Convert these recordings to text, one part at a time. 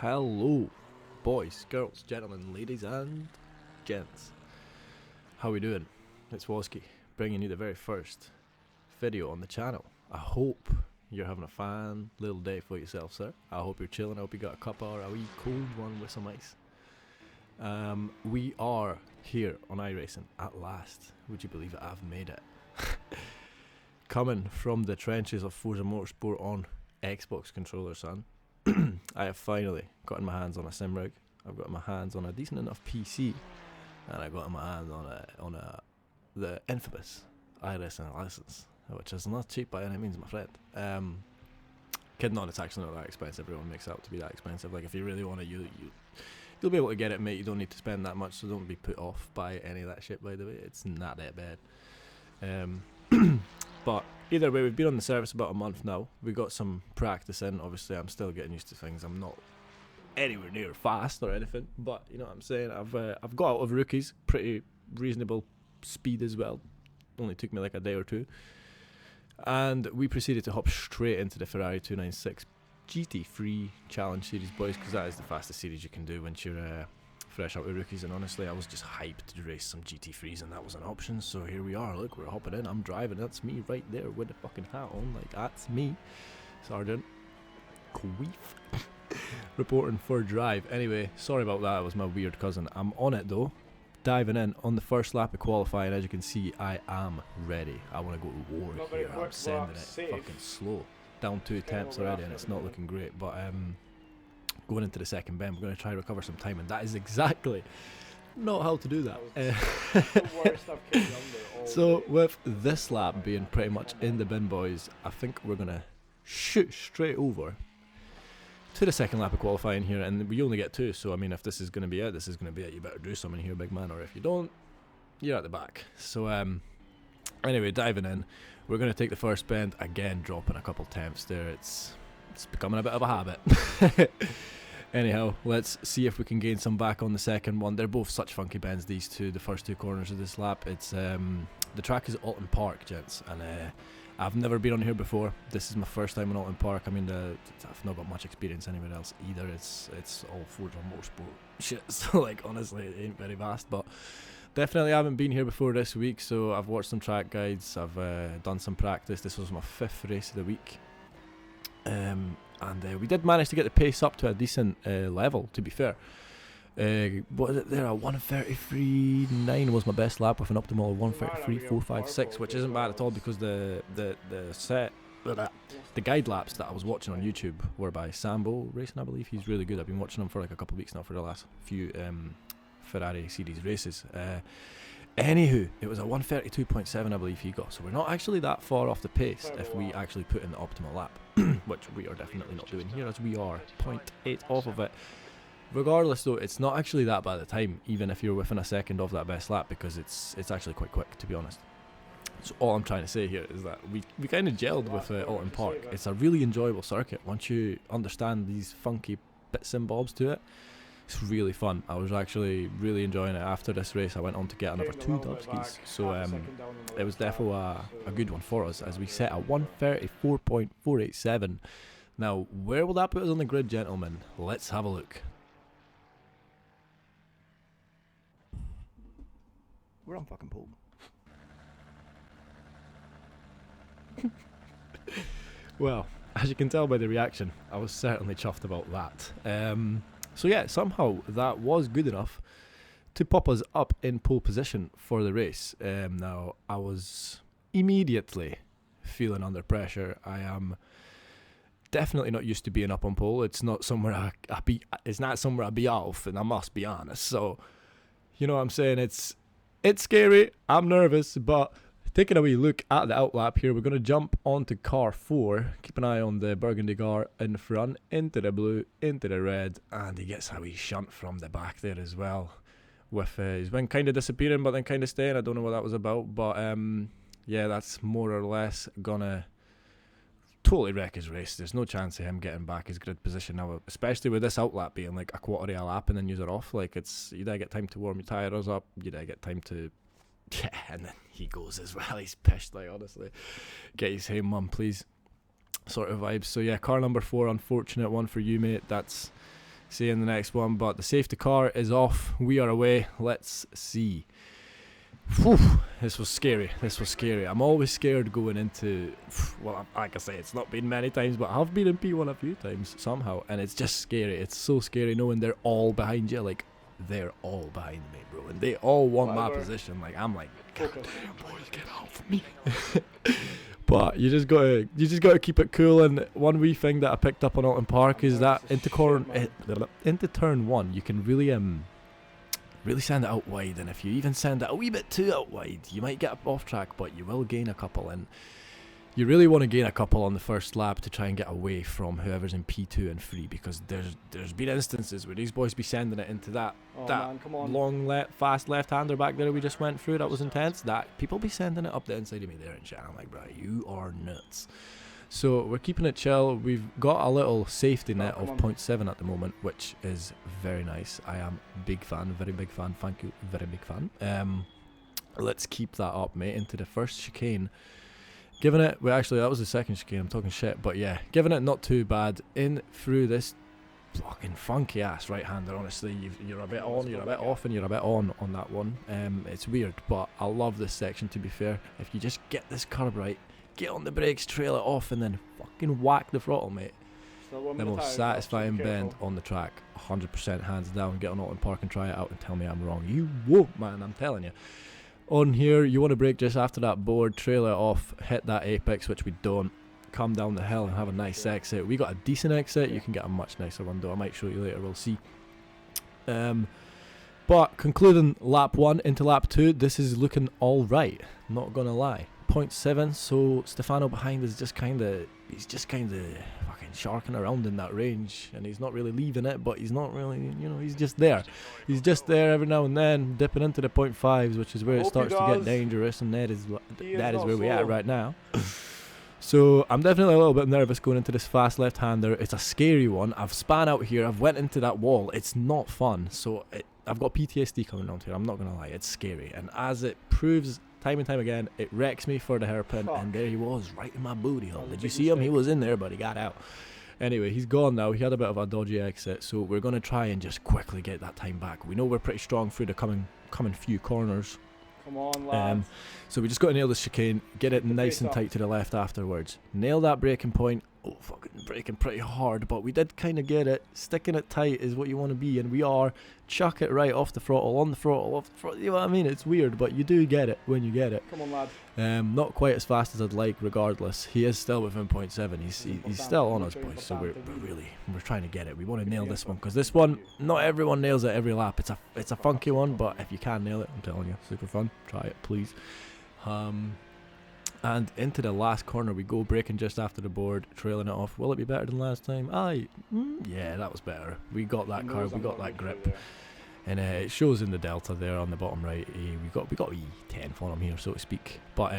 Hello, boys, girls, gentlemen, ladies and gents. How we doing? It's Woski, bringing you the very first video on the channel. I hope you're having a fine little day for yourself, sir. I hope you're chilling. I hope you got a cup or a wee cold one with some ice. We are here on iRacing at last. Would you believe it? I've made it. Coming from the trenches of Forza Motorsport on Xbox controller, son. I have finally gotten my hands on a sim rig. I've got my hands on a decent enough PC, and I got my hands on the infamous iRacing license, which is not cheap by any means, my friend. Kidding on, it's actually not that expensive. Everyone makes it out to be that expensive. Like, if you really want to, you'll be able to get it, mate. You don't need to spend that much, so don't be put off by any of that shit. By the way, it's not that bad. But either way, we've been on the service about a month now. We got some practice in. Obviously, I'm still getting used to things. I'm not anywhere near fast or anything, but you know what I'm saying. I've got out of rookies pretty reasonable speed as well. Only took me like a day or two, and we proceeded to hop straight into the Ferrari 296 GT3 Challenge Series, boys, because that is the fastest series you can do once you're fresh out with rookies. And honestly, I was just hyped to race some GT3s, and that was an option. So here we are. Look, we're hopping in. I'm driving. That's me right there with the fucking hat on. Like, that's me, Sergeant Queef. Reporting for drive. Anyway, sorry about that. It was my weird cousin. I'm on it though. Diving in on the first lap of qualifying. As you can see, I am ready. I want to go to war here. I'm sending it fucking slow. Down 2 attempts already, and it's not looking great. But going into the second bend, we're going to try to recover some time, and that is exactly not how to do that. So with this lap being pretty much in the bin, boys, I think we're going to shoot straight over to the second lap of qualifying here, and we only get 2, so I mean, if this is going to be it, this is going to be it. You better do something here, big man, or if you don't, you're at the back. So anyway, diving in, we're going to take the first bend, again dropping a couple temps there. It's becoming a bit of a habit. Anyhow, let's see if we can gain some back on the second one. They're both such funky bends, these two, the first 2 corners of this lap. It's the track is Oulton Park, gents, and I've never been on here before. This is my first time in Oulton Park. I mean, I've not got much experience anywhere else either. It's all Forza Motorsport shit, so like, honestly, it ain't very vast, but definitely haven't been here before this week. So I've watched some track guides, I've done some practice. This was my 5th race of the week. And we did manage to get the pace up to a decent level, to be fair. What is it there? A 1:33.9 was my best lap, with an optimal of 1:33.456, which isn't bad at all, because the guide laps that I was watching on YouTube were by Sambo Racing, I believe. He's really good. I've been watching him for like a couple of weeks now for the last few Ferrari series races. Anywho, it was a 1:32.7, I believe he got, so we're not actually that far off the pace if we actually put in the optimal lap, which we are definitely not doing here, as we are 0.8 off of it. Regardless though, it's not actually that bad a time, even if you're within a second of that best lap, because it's actually quite quick, to be honest. So all I'm trying to say here is that we kind of gelled with Oulton Park. It's a really enjoyable circuit once you understand these funky bits and bobs to it. It's really fun. I was actually really enjoying it. After this race, I went on to get another 2 dubskis, so it was definitely a good one for us, as we set a 1:34.487. Now, where will that put us on the grid, gentlemen? Let's have a look. We're on fucking pole. Well, as you can tell by the reaction, I was certainly chuffed about that. So yeah, somehow that was good enough to pop us up in pole position for the race. Now, I was immediately feeling under pressure. I am definitely not used to being up on pole. It's not somewhere it's not somewhere I be off, and I must be honest. So, you know what I'm saying? It's scary. I'm nervous, but taking a wee look at the outlap here, we're going to jump onto car 4. Keep an eye on the burgundy car in front, into the blue, into the red, and he gets a wee shunt from the back there as well. With he's been kind of disappearing, but then kind of staying. I don't know what that was about, but yeah, that's more or less gonna totally wreck his race. There's no chance of him getting back his grid position now, especially with this outlap being like a quarter of a lap and then use it off. Like, it's, you gotta get time to warm your tyres up, you gotta get time to, yeah, and then he goes as well. He's pissed, like, honestly. Get his hey mum, please, sort of vibes. So yeah, car number 4, unfortunate one for you, mate. That's see you in the next one. But the safety car is off. We are away. Let's see. Whew, this was scary. This was scary. I'm always scared going into, well, like I say, it's not been many times, but I've been in P1 a few times somehow, and it's just scary. It's so scary knowing they're all behind you. Like, they're all behind me, bro, and they all want my position. Like, I'm like, God damn, boys, get out for me. But you just gotta keep it cool. And one wee thing that I picked up on Oulton Park is that into turn one, you can really send it out wide, and if you even send it a wee bit too out wide, you might get off track, but you will gain a couple, and you really want to gain a couple on the first lap to try and get away from whoever's in P2 and 3, because there's been instances where these boys be sending it into that long fast left-hander back there we just went through. That was intense. That people be sending it up the inside of me there and shit. I'm like, bro, you are nuts. So we're keeping it chill. We've got a little safety net of 0.7 at the moment, which is very nice. I am big fan, very big fan. Thank you, very big fan. Let's keep that up, mate. Into the first chicane. Giving it, well, actually, that was the second chicane. I'm talking shit, but yeah, giving it not too bad. In through this fucking funky ass right-hander. Honestly, you're a bit on, you're a bit off, and you're a bit on that one. It's weird, but I love this section. To be fair, if you just get this curb right, get on the brakes, trail it off, and then fucking whack the throttle, mate. The most satisfying bend on the track, 100% hands down. Get on Oulton Park and try it out and tell me I'm wrong. You won't, man, I'm telling you. On here, you want to brake just after that board, trail it off, hit that apex, which we don't. Come down the hill and have a nice exit. We got a decent exit. You can get a much nicer one though. I might show you later, we'll see. But concluding lap 1 into lap 2, this is looking alright, not gonna lie. 0.7, so Stefano behind is just kind of fucking sharking around in that range, and he's not really leaving it, but he's not really, you know, he's just there. He's just there every now and then, dipping into the 0.5s, which is where it starts to get dangerous, and that is where we're at right now. So I'm definitely a little bit nervous going into this fast left-hander. It's a scary one. I've span out here. I've went into that wall. It's not fun. So I've got PTSD coming around here. I'm not going to lie. It's scary. And as it proves time and time again, it wrecks me for the hairpin. And there he was, right in my booty hole. Did you see him? He was in there, but he got out. Anyway, he's gone now. He had a bit of a dodgy exit. So we're going to try and just quickly get that time back. We know we're pretty strong through the coming few corners. Come on, lads. So we just got to nail this chicane, get it nice and tight to the left afterwards. Nail that braking point. Oh, fucking braking pretty hard, but we did kind of get it. Sticking it tight is what you want to be, and we are. Chuck it right off the throttle, on the throttle, off the throttle. You know what I mean? It's weird, but you do get it when you get it. Come on, lad. Not quite as fast as I'd like, regardless. He is still within 0.7. He's still on us, boys. So we're trying to get it. We want to nail this one, because this one, not everyone nails it every lap. It's a funky one, but if you can nail it, I'm telling you, super fun. Try it, please. And into the last corner we go, braking just after the board, trailing it off. Will it be better than last time? Yeah, that was better. We got that curve, we got that grip, and it shows in the delta there on the bottom right. We got E10 for him here, so to speak. But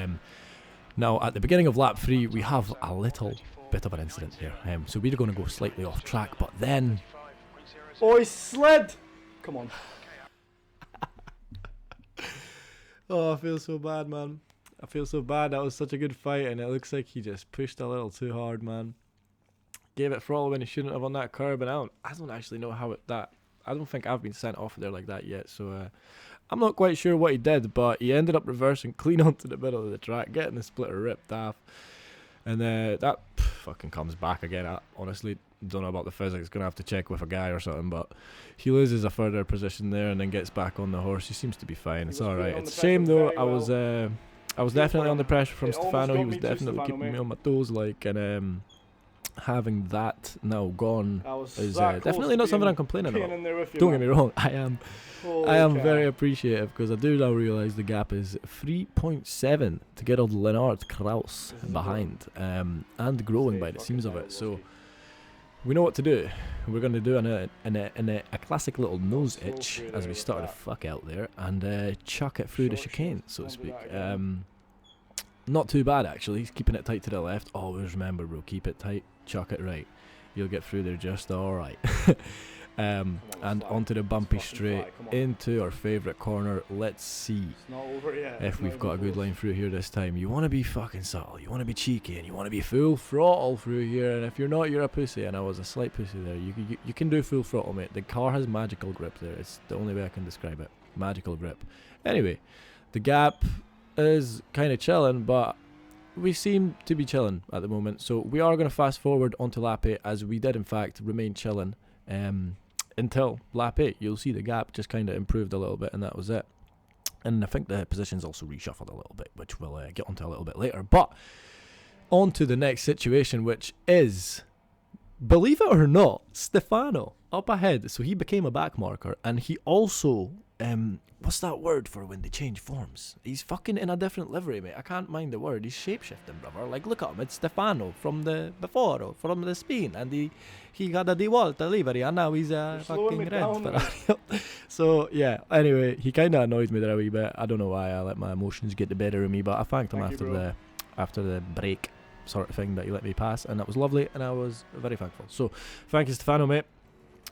now at the beginning of lap 3, we have a little bit of an incident here. So we're going to go slightly off track, but then, oh, he slid. Come on. Oh, I feel so bad, man. I feel so bad. That was such a good fight, and it looks like he just pushed a little too hard, man. Gave it throttle when he shouldn't have on that curb, and I don't actually know how I don't think I've been sent off there like that yet, so I'm not quite sure what he did, but he ended up reversing clean onto the middle of the track, getting the splitter ripped off, and that fucking comes back again. I honestly don't know about the physics, gonna have to check with a guy or something, but he loses a further position there and then gets back on the horse. He seems to be fine. It's alright. It's a shame though. I was definitely under pressure from Stefano. He was definitely keeping me on my toes, like, and having that now gone is definitely not something I'm complaining about. Don't get me wrong, I am very appreciative, because I do now realise the gap is 3.7 to get old Lennart Kraus behind, and growing by the seams of it. So we know what to do. We're going to do a classic little nose itch as we start to fuck out there and chuck it through the chicane, so to speak. Not too bad actually. He's keeping it tight to the left. Always remember, bro, keep it tight, chuck it right. You'll get through there just alright. And fly. onto the bumpy Let's fucking straight fly, come on. into our favourite corner. Let's see It's not over yet. if It's we've not got a even good close. line through here this time. You want to be fucking subtle, you want to be cheeky, and you want to be full throttle through here. And if you're not, you're a pussy. And I was a slight pussy there. You can do full throttle, mate. The car has magical grip there. It's the only way I can describe it. Magical grip. Anyway, the gap is kind of chilling, but we seem to be chilling at the moment. So we are going to fast forward onto lap 8, as we did in fact remain chilling until lap 8. You'll see the gap just kind of improved a little bit, and that was it. And I think the positions also reshuffled a little bit, which we'll get onto a little bit later. But on to the next situation, which is, believe it or not, Stefano up ahead. So he became a back marker, and he also, what's that word for when they change forms? He's fucking in a different livery, mate. I can't mind the word. He's shapeshifting, brother. Like, look at him. It's Stefano from the before, from the Spain, and he got a DeWalt livery, and now he's a fucking red Ferrari. So yeah. Anyway, he kind of annoys me there a wee bit. I don't know why. I let my emotions get the better of me, but I thanked him after the break sort of thing that he let me pass, and that was lovely, and I was very thankful. So thank you, Stefano, mate.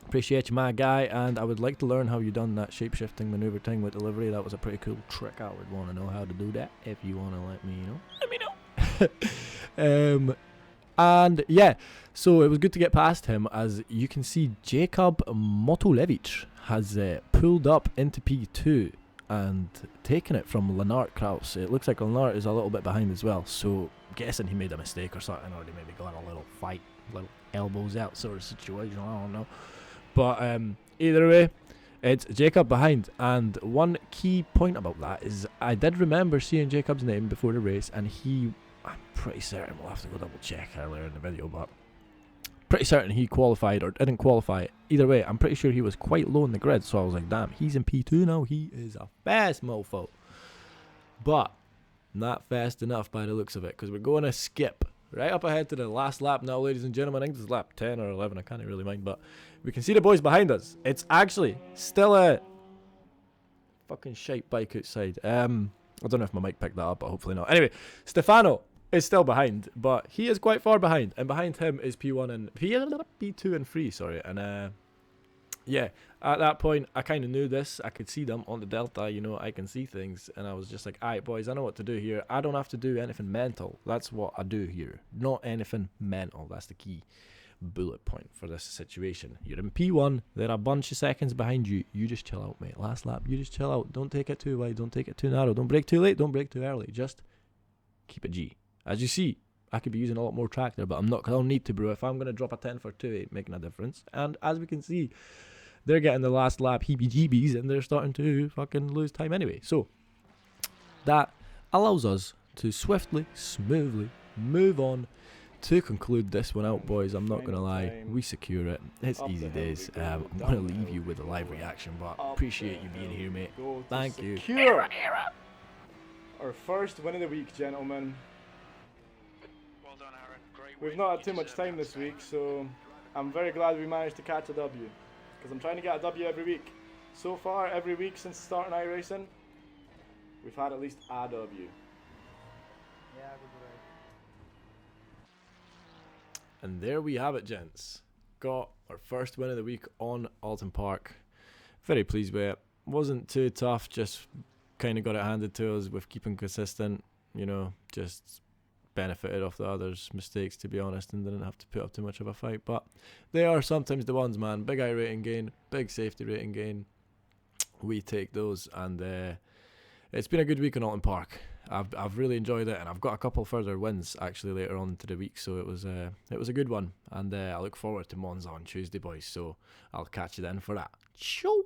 Appreciate you, my guy, and I would like to learn how you done that shape-shifting maneuver thing with delivery. That was a pretty cool trick. I would want to know how to do that. If you want to let me know. And yeah, so it was good to get past him. As you can see, Jakub Motulevich has pulled up into P2 and taken it from Lennart Kraus. It looks like Lennart is a little bit behind as well, so guessing he made a mistake or something, or they maybe got a little fight, little elbows out sort of situation, I don't know. But either way, it's Jacob behind. And one key point about that is I did remember seeing Jacob's name before the race, and I'm pretty certain, we'll have to go double check earlier in the video, but pretty certain he qualified or didn't qualify. Either way, I'm pretty sure he was quite low in the grid, so I was like, damn, he's in P2 now. He is a fast mofo. But not fast enough by the looks of it, because we're going to skip right up ahead to the last lap now, ladies and gentlemen. I think this is lap 10 or 11, I can't really mind, but we can see the boys behind us. It's actually still a fucking shite bike outside. I don't know if my mic picked that up, but hopefully not. Anyway, Stefano is still behind, but he is quite far behind, and behind him is P1 and P2 and 3, sorry. And yeah, at that point I kind of knew this. I could see them on the delta, you know, I can see things, and I was just like, alright boys, I know what to do here. I don't have to do anything mental. That's what I do here, not anything mental. That's the key bullet point for this situation. You're in P1, they're a bunch of seconds behind you. You just chill out, mate. Last lap, you just chill out. Don't take it too wide, don't take it too narrow, don't brake too late, don't brake too early. Just keep it G. As you see, I could be using a lot more track there, but I'm not, because I don't need to, bro. If I'm going to drop a 10 for 2, ain't making a difference. And as we can see, they're getting the last lap heebie-jeebies, and they're starting to fucking lose time anyway. So that allows us to swiftly, smoothly move on to conclude this one out, boys. I'm not going to lie, we secure it. It's easy days. I'm going to leave you with a live reaction, but appreciate you being here, mate. Thank you. Our first win of the week, gentlemen. Well done, Aaron. Great We've win. not You had too much deserve time it. this week, so I'm very glad we managed to catch a W. Because I'm trying to get a W every week. So far, every week since starting iRacing, we've had at least a W. Yeah, good right. And there we have it, gents. Got our first win of the week on Oulton Park. Very pleased with it. Wasn't too tough, just kind of got it handed to us with keeping consistent, you know, just benefited off the others' mistakes, to be honest, and didn't have to put up too much of a fight. But they are sometimes the ones, man. Big I rating gain, big safety rating gain. We take those, and it's been a good week on Oulton Park. I've really enjoyed it, and I've got a couple further wins actually later on into the week, so it was a good one, and I look forward to Monza on Tuesday, boys. So I'll catch you then for that. Ciao.